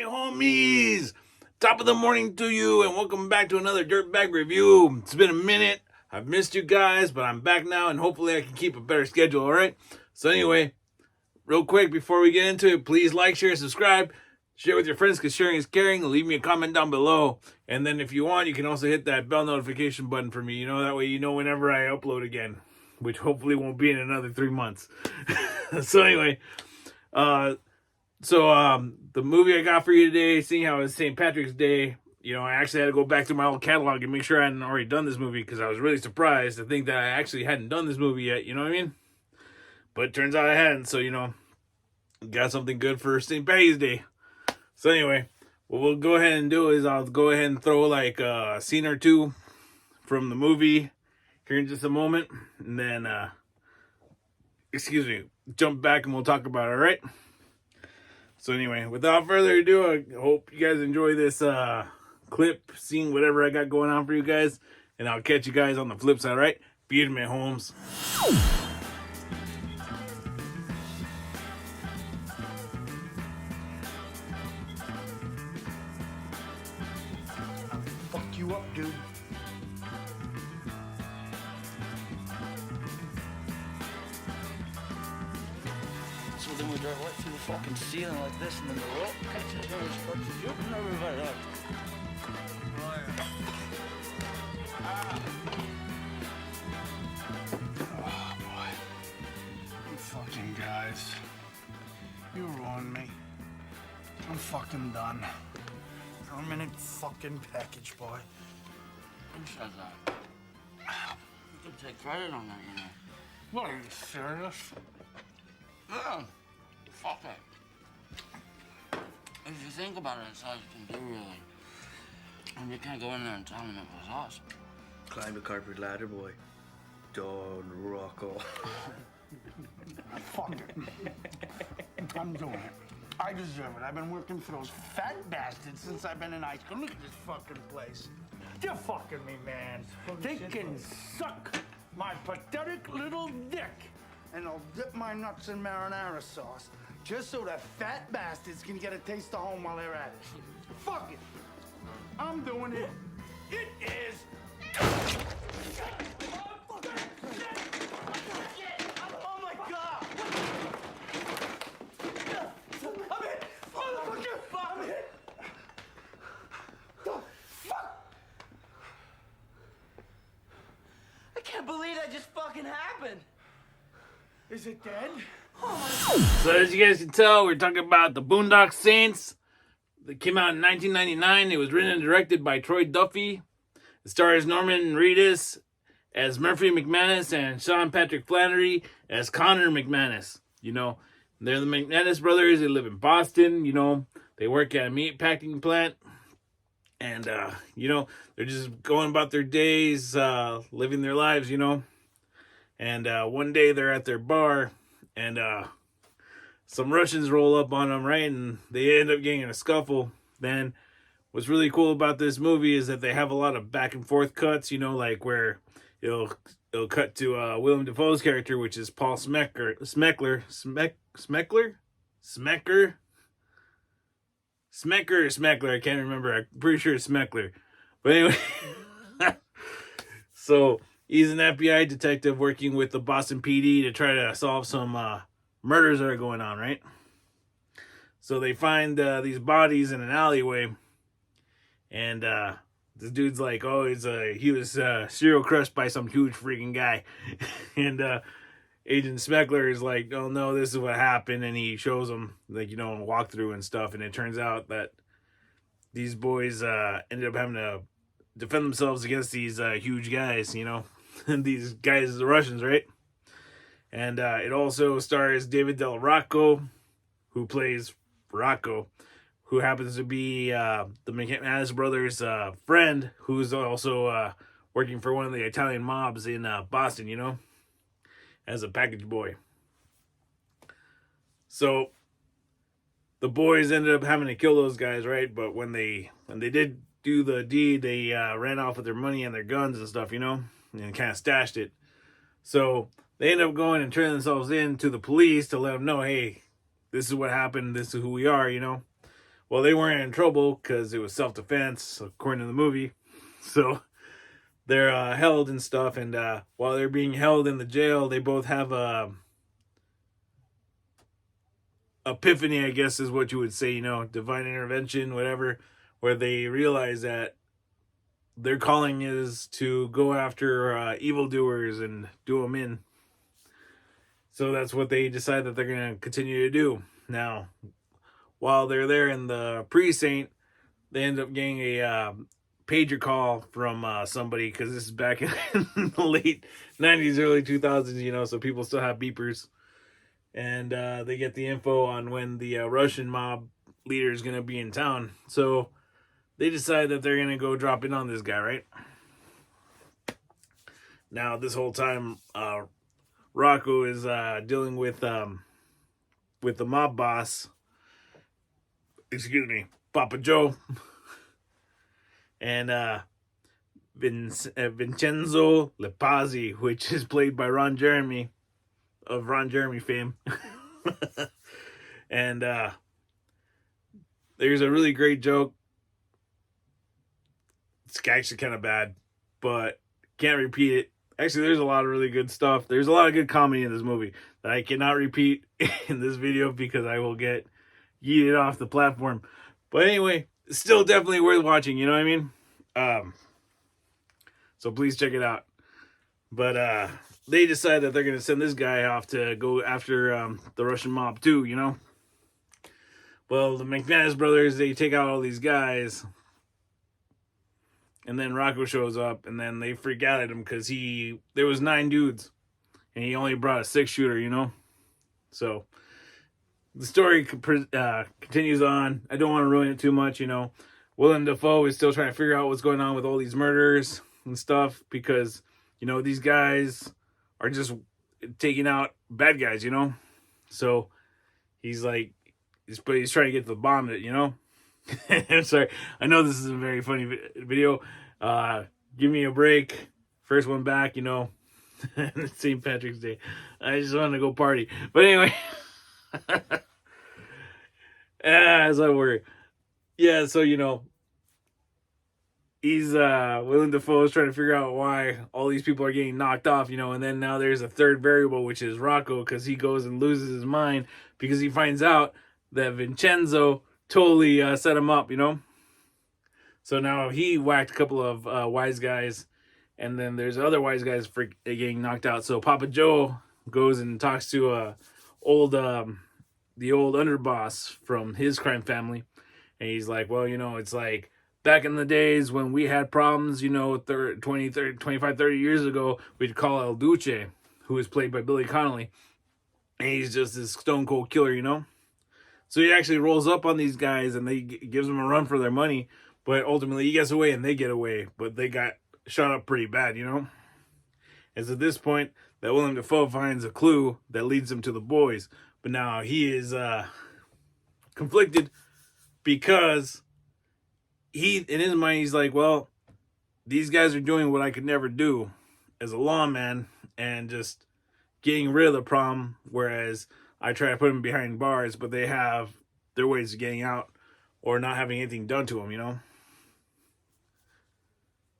homies! Top of the morning to you, and welcome back to another Dirtbag review. It's been a minute. I've missed you guys, but I'm back now, and hopefully I can keep a better schedule, alright? So anyway, real quick, before we get into it, please like, share, subscribe. Share with your friends, because sharing is caring. Leave me a comment down below. And then if you want, you can also hit that bell notification button for me. That way you know whenever I upload again, which hopefully won't be in another 3 months. So anyway, the movie I got for you today, seeing how it's St. Patrick's Day, I actually had to go back to my old catalog and make sure I hadn't already done this movie, because I was really surprised to think that I actually hadn't done this movie yet, you know what I mean? But it turns out I hadn't, so, got something good for St. Patty's Day. So anyway, what we'll go ahead and do is I'll go ahead and throw like a scene or two from the movie here in just a moment, and then, jump back and we'll talk about it, alright? So anyway, without further ado, I hope you guys enjoy this clip, seeing whatever I got going on for you guys, and I'll catch you guys on the flip side, alright? Firme Homes. Fuck you up, dude. So then we drive right through the fucking ceiling like this, and then the rope catches and it starts shooting everybody up. Oh boy. You fucking guys. You ruined me. I'm fucking done. Permanent fucking package, boy. Who says that? You can take credit on that, What, are you serious? Yeah. Fuck it. If you think about it, it's all you can do, really. And you can't go in there and tell them it was us. Climb the corporate ladder, boy. Don Rocco. Fuck it. I'm doing it. I deserve it. I've been working for those fat bastards since I've been in high school. Look at this fucking place. They're fucking me, man. They can suck my pathetic little dick. And I'll dip my nuts in marinara sauce just so the fat bastards can get a taste of home while they're at it. Fuck it. I'm doing it. It is. Oh my God. I'm hit. Motherfucker. I'm hit. The fuck? I can't believe that just fucking happened. Is it dead? So as you guys can tell, we're talking about the Boondock Saints. That came out in 1999. It was written and directed by Troy Duffy. It stars Norman Reedus as Murphy McManus and Sean Patrick Flannery as Connor McManus. They're the McManus brothers. They live in Boston. They work at a meat packing plant. And, they're just going about their days, living their lives, And one day they're at their bar, and some Russians roll up on them, right? And they end up getting in a scuffle. Then what's really cool about this movie is that they have a lot of back and forth cuts, like where it'll cut to Willem Dafoe's character, which is Paul Smecker. I can't remember. I'm pretty sure it's Smeckler. But anyway, so he's an FBI detective working with the Boston PD to try to solve some murders that are going on, right? So they find these bodies in an alleyway, and this dude's like, oh, he was serial crushed by some huge freaking guy. And Agent Smeckler is like, oh no, this is what happened, and he shows them, a walkthrough and stuff, and it turns out that these boys ended up having to defend themselves against these huge guys, and these guys, the Russians, right? And it also stars David Del Rocco, who plays Rocco, who happens to be the McManus brothers' friend, who's also working for one of the Italian mobs in Boston, as a package boy. So the boys ended up having to kill those guys, right? But when they did do the deed, they ran off with their money and their guns and stuff, and kind of stashed it. So they end up going and turning themselves in to the police to let them know, hey, this is what happened, this is who we are, Well, they weren't in trouble because it was self-defense, according to the movie. So they're held and stuff, and while they're being held in the jail, they both have a epiphany, I guess is what you would say, divine intervention, whatever, where they realize that their calling is to go after evildoers and do them in. So that's what they decide that they're going to continue to do. Now, while they're there in the precinct, they end up getting a pager call from somebody, because this is back in the late 90s, early 2000s, so people still have beepers. And they get the info on when the Russian mob leader is going to be in town. So they decide that they're going to go drop in on this guy, right? Now, this whole time, Rocco is dealing with the mob boss. Excuse me, Papa Joe. And Vincenzo Lepazzi, which is played by Ron Jeremy, of Ron Jeremy fame. And there's a really great joke. It's actually kind of bad, but can't repeat it. Actually, there's a lot of really good stuff. There's a lot of good comedy in this movie that I cannot repeat in this video because I will get yeeted off the platform. But anyway, it's still definitely worth watching, you know what I mean? So please check it out. But they decide that they're going to send this guy off to go after the Russian mob too, Well, the McManus brothers, they take out all these guys. And then Rocco shows up, and then they freak out at him because there was 9 dudes, and he only brought a 6-shooter, So the story continues on. I don't want to ruin it too much, Willem Dafoe is still trying to figure out what's going on with all these murders and stuff because, these guys are just taking out bad guys, So he's like, he's trying to get to the bottom of it, I'm sorry. I know this is a very funny video. Give me a break. First one back, St. Patrick's Day. I just want to go party. But anyway. As I worry. Yeah, so, he's, Willem Dafoe is trying to figure out why all these people are getting knocked off, and then now there's a third variable, which is Rocco, because he goes and loses his mind because he finds out that Vincenzo totally set him up, So now he whacked a couple of wise guys, and then there's other wise guys getting knocked out. So Papa Joe goes and talks to the old underboss from his crime family, and he's like, well, it's like back in the days when we had problems, 25, 30 years ago, we'd call El Duce, who is played by Billy Connolly, and he's just this stone cold killer, So he actually rolls up on these guys and gives them a run for their money. But ultimately he gets away and they get away. But they got shot up pretty bad, And it's at this point that Willem Dafoe finds a clue that leads him to the boys. But now he is conflicted because in his mind, he's like, well, these guys are doing what I could never do as a lawman and just getting rid of the problem. Whereas I try to put them behind bars, but they have their ways of getting out or not having anything done to them,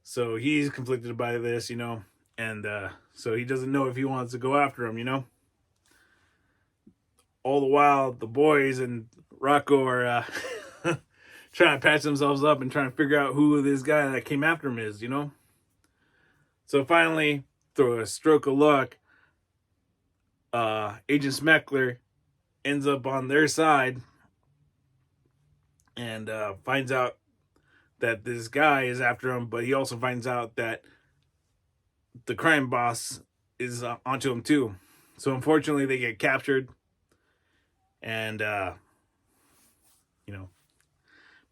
So he's conflicted by this, and so he doesn't know if he wants to go after him, All the while, the boys and Rocco are trying to patch themselves up and trying to figure out who this guy that came after him is, So finally, through a stroke of luck, Agent Smeckler ends up on their side and finds out that this guy is after him, but he also finds out that the crime boss is onto him too. So unfortunately, they get captured, and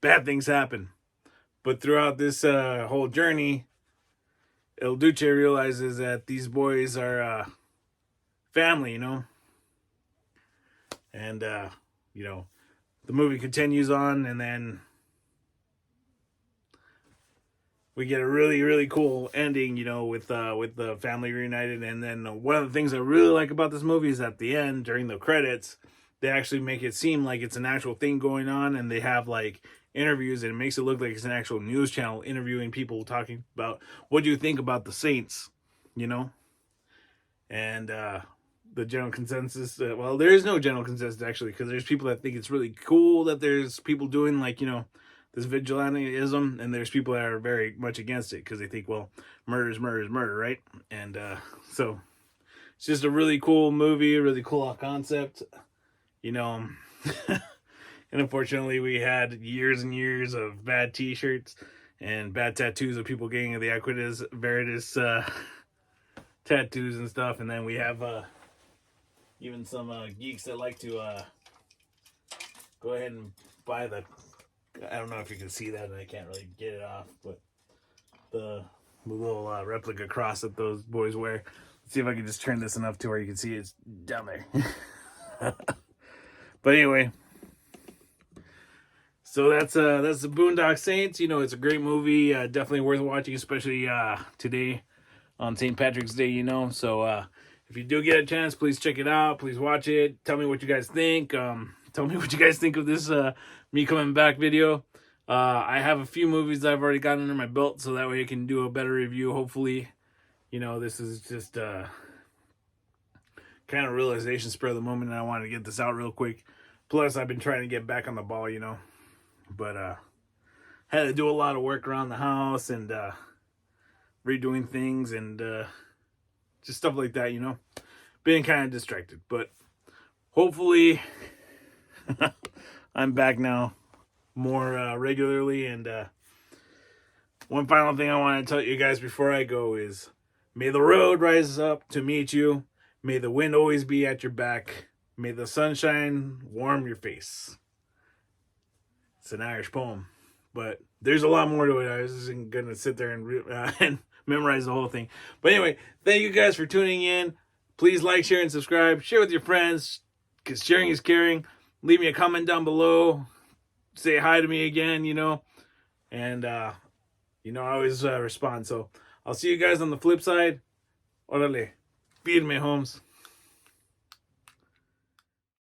bad things happen. But throughout this whole journey, El Duce realizes that these boys are family, and the movie continues on, and then we get a really, really cool ending, with the family reunited. And then one of the things I really like about this movie is at the end, during the credits, they actually make it seem like it's an actual thing going on, and they have like interviews, and it makes it look like it's an actual news channel interviewing people talking about what do you think about the Saints, you know? And the general consensus, well, there is no general consensus actually, because there's people that think it's really cool that there's people doing like, you know, this vigilanteism, and there's people that are very much against it because they think, well, murder is murder is murder, right? And so it's just a really cool movie, a really cool concept, you know. And unfortunately, we had years and years of bad T-shirts and bad tattoos of people getting the Equitas Veritas tattoos and stuff, and then we have even some geeks that like to go ahead and buy the, I don't know if you can see that, and I can't really get it off, but the little replica cross that those boys wear. Let's see if I can just turn this enough to where you can see it's down there. But anyway, so that's the Boondock Saints. You know, it's a great movie, definitely worth watching, especially today on St. Patrick's Day, you know. So if you do get a chance, please check it out. Please watch it. Tell me what you guys think. Tell me what you guys think of this me coming back video. I have a few movies that I've already got under my belt, so that way I can do a better review, hopefully. You know, this is just kind of realization spur of the moment, and I wanted to get this out real quick. Plus, I've been trying to get back on the ball, you know. But had to do a lot of work around the house and redoing things and just stuff like that, you know. Being kind of distracted, but hopefully I'm back now more regularly. And one final thing I want to tell you guys before I go is, may the road rise up to meet you. May the wind always be at your back. May the sunshine warm your face. It's an Irish poem, but there's a lot more to it. I was just going to sit there and memorize the whole thing. But anyway, thank you guys for tuning in. Please like, share, and subscribe. Share with your friends, because sharing is caring. Leave me a comment down below. Say hi to me again, you know. And, you know, I always respond. So I'll see you guys on the flip side. Orale. Firme Homes.